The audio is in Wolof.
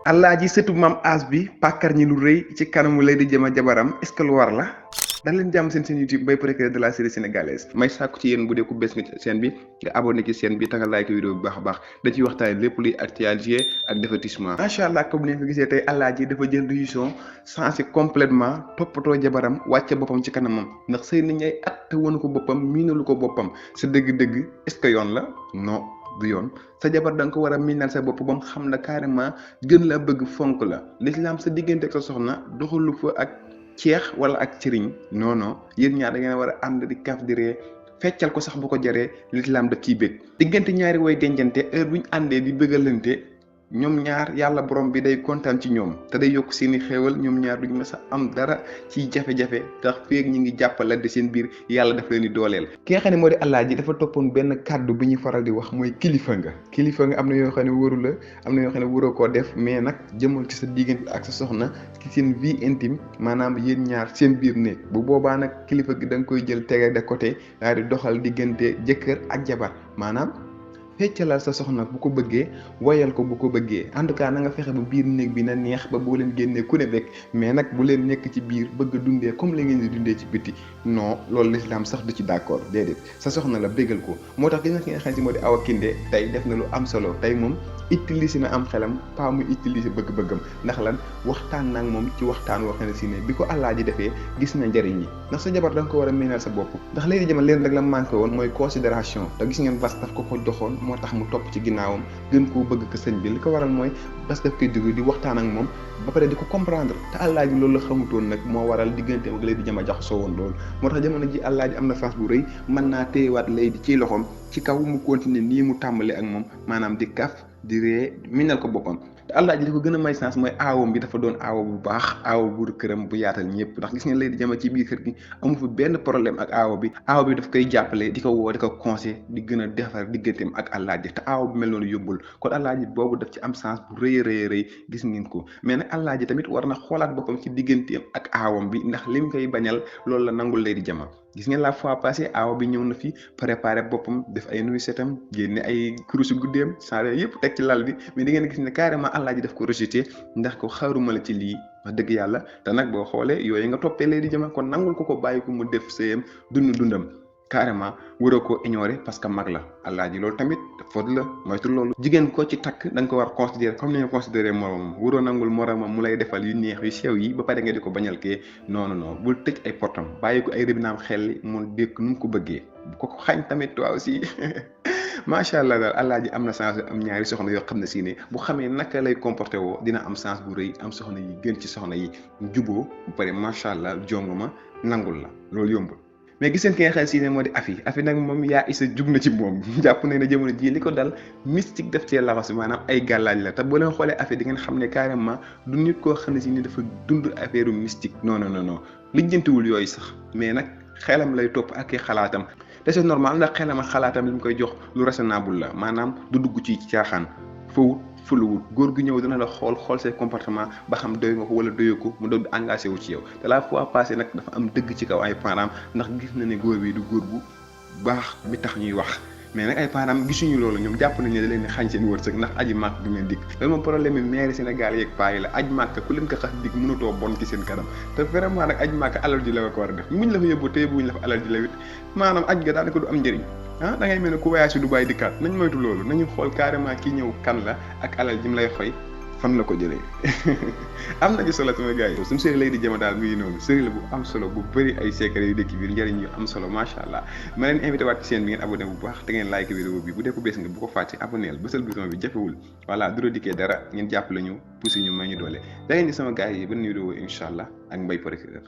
Alaaji sëtu maam As bi pàkkar ñi lu rëy ci kanamu Lady Diama jabaram est-ce que lu war la dal leen jàmm seen YouTube Mbaye Procureur de la série sénégalaise may sàkku ci yéen bu dee ku bees nga ci chaîne bi nga abonné ci chaîne bi te nga like vidéo bu baax a baax da ciy waxtaane lépp luy actualité ak divertissement. Macha allah comme ni nga ko gisee tey Alaaji dafa jël décision changé complètement toppatoo jabaram wàcce boppam ci kanamam ndax sëy nañ ay at te wonu ko boppam miinalu ko boppam sa dëgg-dëgg est-ce que yoon la non du yoon. sa jabar da nga ko war a miinal sa bopp ba mu xam la carrément gën la bëgg fonk la l'islam sa diggante ak sa soxna doxalu fa ak ceex wala ak cëriñ non non yéen ñaar da ngeen war a ànd di kaf di ree feccal ko sax bu ko jaree l'islam da ciy bëgg diggante ñaari way dencante heure buñ àndee di bëggalante ñoom ñaar yàlla borom bi day kontaan ci ñoom te day yokk seeni xéewal ñoom ñaar duñ mës a am dara ci jafe-jafe tax feeg ñi ngi jàppalante seen biir yàlla daf leen di dooleel. ki nga xam ne moo di Alaaji dafa toppoon benn kàddu bi ñuy faral di wax mooy kilifa nga am na yoo xam ne waru la am na yoo xam ne waroo koo def mais nag jëmal ci sa diggante ak sa soxna ci seen vie intime maanaam yéen ñaar seen biir néeg bu boobaa nag kilifa gi da nga koy jël tege de côté daal di doxal diggante jëkkër ak jabar maanaam. feccalal sa soxna bu ko bëggee woyal ko bu ko bëggee en tout cas na nga fexe ba biir néeg bi na neex ba boo leen génnee ku ne rek mais nag bu leen nekk ci biir bëgg a dundee comme la ngeen di dundee ci biti non loolu l'islam sax du ci d'accord déedéet sa soxna la béggal ko moo tax gis nga ki nga xam si moo di Awa Kinde tey def na lu am solo tey moom utiliser na am xelam pas muy utiliser bëgg-bëggam ndax lan waxtaan nag moom ci waxtaan woo xam ne si ne bi ko Alaaji defee gis na njëriñ yi ndax sa jabar da nga ko war a miinal sa bopp ndax Lady Diama leen rek la manqué woon mooy considération te gis ngeen bas daf ko ko joxoon moo tax mu topp ci ginnaawam gën koo bëgg ko sëñ bi li ko waral mooy bas daf koy dugg di waxtaan ak moom ba pare di ko comprendre te Alaaji loolu la xamutoon nag moo waral diggante ak Lady Diama jaxasoo woon loolu moo tax jamono ji Alaaji am na chance bu rëy mën naa téyewaat Lady ci loxoom ci kaw mu continuer nii mu tàmbali ak moom maanaam di kaf di ree minal ko boppam te Alaaji li ko gën a may chance mooy aawam bi dafa doon aawa bu baax aawa bu këram bu yaatal ñëpp ndax gis ngeen Lady Diama ci biir kër gi amu fi benn problème ak aawa bi daf koy jàppale di ko woo di ko conseil di gën a defar digganteem ak Alaaji te aawa bi mel noonu yóbbul kon Alaaji boobu daf ci am chance bu rëy a rëy gis ngeen ko mais nag Alaaji tamit war na xoolaat boppam ci digganteem ak aawam bi ndax li mu koy bañal loolu la nangul Lady Diama gis ngeen la fois passée aawa bi ñëw na fi préparé boppam def ay nuyu setam génne ay kurusu guddeem saa yëpp teg ci lal bi mais di ngeen gis ne carrément Alaaji daf ko rejeté ndax ko xaaruma la ci lii wax dëgg yàlla te nag boo xoolee yooyu nga toppee Lady Diama kon nangul ko bàyyi ko mu def sëyam dundam carrément waroo ko ignorer parce que mag la Alaaji loolu tamit faute la moytu loolu jigéen ko ci takk da nga ko war considérer comme ni nga considérer moromam waroo nangul moromam mu lay defal yu neex yu sew yi ba pare nga di ko bañal kee non bul tëj ay portam bàyyi ko ay rëbinaam xel mu dékk nu mu ko bëggee bu ko xañ tamit toi aussi macha allah daal Alaaji am na chance am ñaari soxna yoo xam ne si ne bu xamee naka lay comporté woo dina am chance bu rëy am soxna yi gën ci soxna yi juboo bu pare macha allah jongoma nangul la loolu yombul. mais gis ngeen ki nga xam si ne moo di afi nag moom yaa isa jug na ci moom jàpp nañ ne jamono ji li ko dal mystique def cee laxas maanaam ay gàllaaj la te boo leen xoolee afi di ngeen xam ne carrément du nit koo xam ne si ne dafa dund affaire mystique non lijjantiwul yooyu sax mais nag xelam lay topp ak xalaatam te c'est normal ndax xelam ak xalaatam li mu koy jox lu raisonnable la maanaam du dugg ci caaxaan fawut fuluwut góor gu ñëw dina la xool say comportement ba xam doy nga ko wala doyoo ko mu doon engagé wu ci yow te la fois passée nag dafa am dëgg ci kaw ay parents ndax gis na ne góor bi du góor bu baax bi tax ñuy wax mais nag ay parents gisuñu loolu ñoom jàpp nañ ne da leen di xañ seen wërsëg ndax aji màkk bi leen dikk loolu moom problème yi maire Sénégal yeeg paa yi la aj màkk ku leen ko xas dikk mënatoo bon ci seen kanam te vraiment nag aj màkk alal ji la ko war a def muñ la fa yóbbu te yóbbuwuñ la fa alal ji la wit maanaam aj ga daanaka du am njëriñ da ngay mel ne ku voyage Dubaï dikkaat nañ moytu loolu nañu xool carrément kii ñëw kan la ak alal ji mu lay xoy fan la ko jëlee am na ci solo sama gars yi suñu série Lady Diama daal mi ngi noonu série la bu am solo bu bëri ay secret yu dëkk biir njëriñ yu am solo macha allah ma leen invité waat ci seen bi ngeen abonné bu baax te ngeen like vidéo bi bu dee ko bees nga bu ko fàtte abonneel bësal bouton bi jafewul voilà du dikkee dara ngeen jàppale ñu poussé ñu may ñu doole da ngeen di sama gars yi ba vidéo incha allah ak Mbaye Procureur